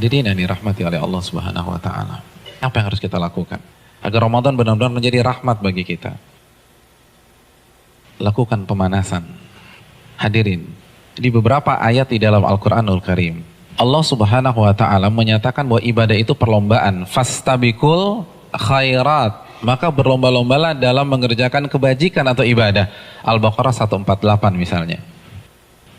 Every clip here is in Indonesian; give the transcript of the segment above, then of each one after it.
Hadirin yang dirahmati oleh Allah Subhanahu wa taala. Apa yang harus kita lakukan agar Ramadan benar-benar menjadi rahmat bagi kita? Lakukan pemanasan. Hadirin, di beberapa ayat di dalam Al-Qur'anul Karim, Allah Subhanahu wa taala menyatakan bahwa ibadah itu perlombaan. Fastabiqul khairat. Maka berlomba-lombalah dalam mengerjakan kebajikan atau ibadah. Al-Baqarah 148 misalnya.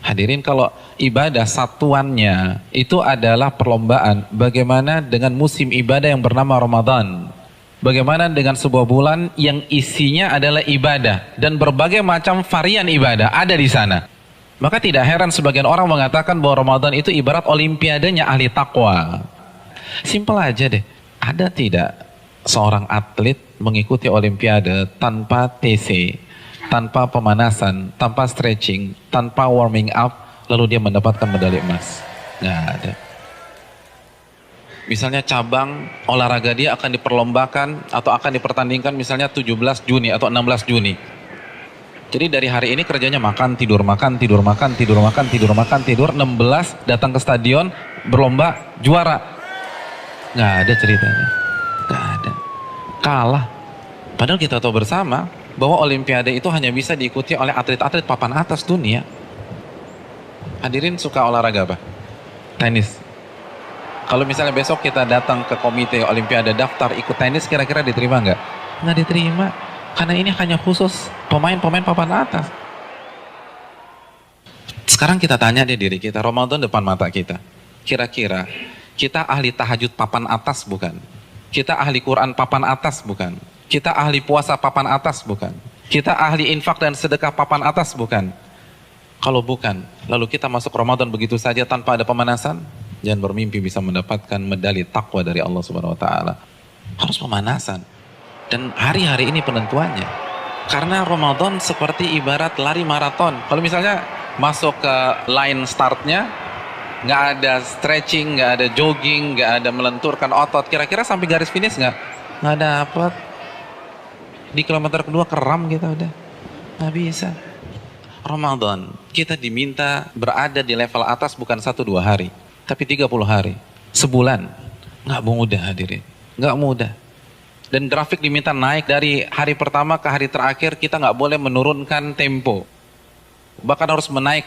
Hadirin, kalau ibadah satuannya itu adalah perlombaan, bagaimana dengan musim ibadah yang bernama Ramadan? Bagaimana dengan sebuah bulan yang isinya adalah ibadah dan berbagai macam varian ibadah ada di sana? Maka tidak heran sebagian orang mengatakan bahwa Ramadan itu ibarat olimpiadenya ahli takwa. Simpel aja deh. Ada tidak seorang atlet mengikuti olimpiade tanpa TC, tanpa pemanasan, tanpa stretching, tanpa warming up, lalu dia mendapatkan medali emas? Nggak ada. Misalnya cabang olahraga dia akan diperlombakan atau akan dipertandingkan misalnya 17 Juni atau 16 Juni. Jadi dari hari ini kerjanya makan, tidur, makan, tidur, makan, tidur, makan, tidur, makan, tidur. 16 datang ke stadion, berlomba, juara. Nggak ada ceritanya. Nggak ada. Kalah. Padahal kita tahu bersama bahwa olimpiade itu hanya bisa diikuti oleh atlet-atlet papan atas dunia. Hadirin suka olahraga apa? Tenis. Kalau misalnya besok kita datang ke komite olimpiade daftar ikut tenis, kira-kira diterima nggak? Nggak diterima. Karena ini hanya khusus pemain-pemain papan atas. Sekarang kita tanya deh diri kita, Ramadan depan mata kita. Kira-kira kita ahli tahajud papan atas bukan? Kita ahli Quran papan atas bukan? Kita ahli puasa papan atas bukan? Kita ahli infak dan sedekah papan atas bukan? Kalau bukan, lalu kita masuk Ramadan begitu saja tanpa ada pemanasan? Jangan bermimpi bisa mendapatkan medali takwa dari Allah Subhanahu wa taala. Harus pemanasan. Dan hari-hari ini penentuannya. Karena Ramadan seperti ibarat lari maraton. Kalau misalnya masuk ke line startnya, nggak ada stretching, nggak ada jogging, nggak ada melenturkan otot, kira-kira sampai garis finish nggak dapat. Di kilometer kedua keram kita udah, nggak bisa. Ramadan kita diminta berada di level atas bukan 1-2 hari, tapi 30 hari, sebulan. Nggak mudah hadirin, nggak mudah. Dan grafik diminta naik dari hari pertama ke hari terakhir, kita nggak boleh menurunkan tempo. Bahkan harus naik,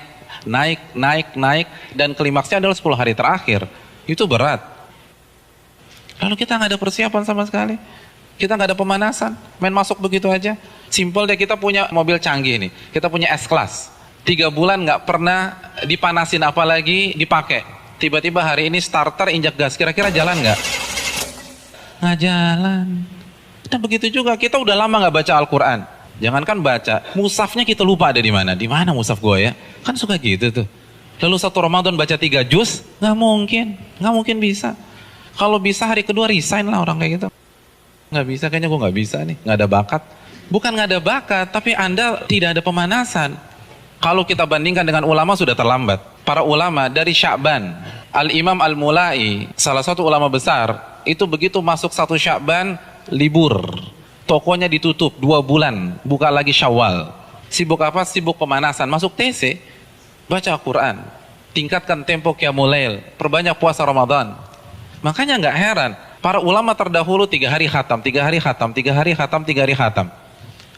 dan klimaksnya adalah 10 hari terakhir. Itu berat. Lalu kita nggak ada persiapan sama sekali. Kita nggak ada pemanasan, main masuk begitu aja. Simpel deh, kita punya mobil canggih nih, kita punya S-Class. 3 bulan nggak pernah dipanasin apalagi dipakai. Tiba-tiba hari ini starter injak gas, kira-kira jalan nggak? Nggak jalan. Dan begitu juga, kita udah lama nggak baca Al-Quran. Jangankan baca, mushafnya kita lupa ada di mana. Di mana mushaf gue ya? Kan suka gitu tuh. Lalu satu Ramadan baca 3 juz, nggak mungkin bisa. Kalau bisa hari kedua resign lah orang kayak gitu. Nggak bisa, kayaknya gue nggak bisa nih, nggak ada bakat. Bukan nggak ada bakat, tapi Anda tidak ada pemanasan. Kalau kita bandingkan dengan ulama sudah terlambat. Para ulama dari Sya'ban, Al-Imam Al-Mulai, salah satu ulama besar, itu begitu masuk 1 Sya'ban, libur. Tokonya ditutup 2 bulan, buka lagi Syawal. Sibuk apa? Sibuk pemanasan. Masuk TC, baca Al-Quran, tingkatkan tempo Qiyamul Lail, perbanyak puasa Ramadan. Makanya nggak heran, para ulama terdahulu 3 hari khatam, 3 hari khatam, 3 hari khatam, 3 hari khatam.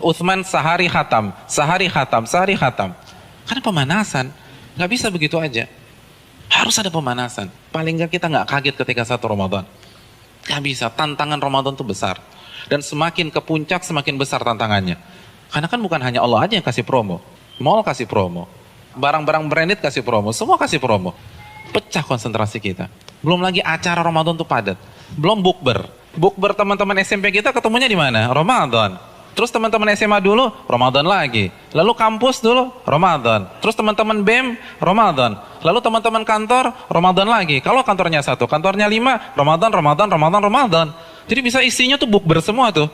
Utsman sehari khatam, sehari khatam, sehari khatam. Karena pemanasan, nggak bisa begitu aja. Harus ada pemanasan. Paling nggak kita nggak kaget ketika 1 Ramadan. Nggak bisa, tantangan Ramadan itu besar. Dan semakin ke puncak, semakin besar tantangannya. Karena kan bukan hanya Allah aja yang kasih promo. Mall kasih promo. Barang-barang branded kasih promo. Semua kasih promo. Pecah konsentrasi kita. Belum lagi acara Ramadan tuh padat. Belum bukber. Bukber teman-teman SMP kita ketemunya di mana? Ramadan. Terus teman-teman SMA dulu, Ramadan lagi. Lalu kampus dulu, Ramadan. Terus teman-teman BEM, Ramadan. Lalu teman-teman kantor, Ramadan lagi. Kalau kantornya 1, kantornya 5, Ramadan. Jadi bisa isinya tuh bukber semua tuh.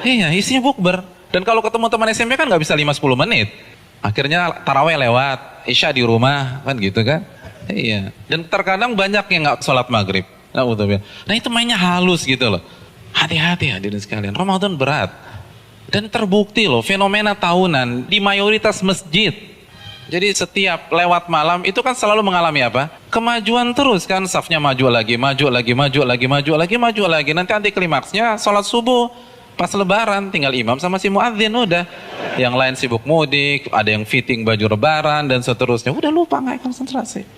Iya, isinya bukber. Dan kalau ketemu teman SMP kan nggak bisa 5-10 menit. Akhirnya taraweh lewat, isya di rumah, kan gitu kan. Iya. Dan terkadang banyak yang nggak sholat maghrib. Nah itu mainnya halus gitu loh. Hati-hati hadirin sekalian, Ramadan berat. Dan terbukti loh, fenomena tahunan di mayoritas masjid. Jadi setiap lewat malam itu kan selalu mengalami apa? Kemajuan terus kan, safnya maju lagi, maju lagi, maju lagi, maju lagi, maju lagi. Nanti anti klimaksnya sholat subuh pas lebaran, tinggal imam sama si muadzin udah. Yang lain sibuk mudik, ada yang fitting baju lebaran dan seterusnya. Udah lupa, nggak konsentrasi.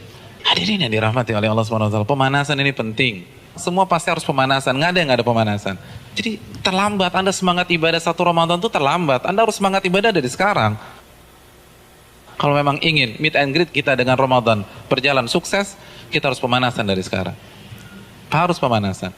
Hadirin yang dirahmati oleh Allah SWT, pemanasan ini penting. Semua pasti harus pemanasan, nggak ada yang nggak ada pemanasan. Jadi terlambat, Anda semangat ibadah satu Ramadan itu terlambat. Anda harus semangat ibadah dari sekarang. Kalau memang ingin meet and greet kita dengan Ramadan berjalan sukses, kita harus pemanasan dari sekarang. Harus pemanasan.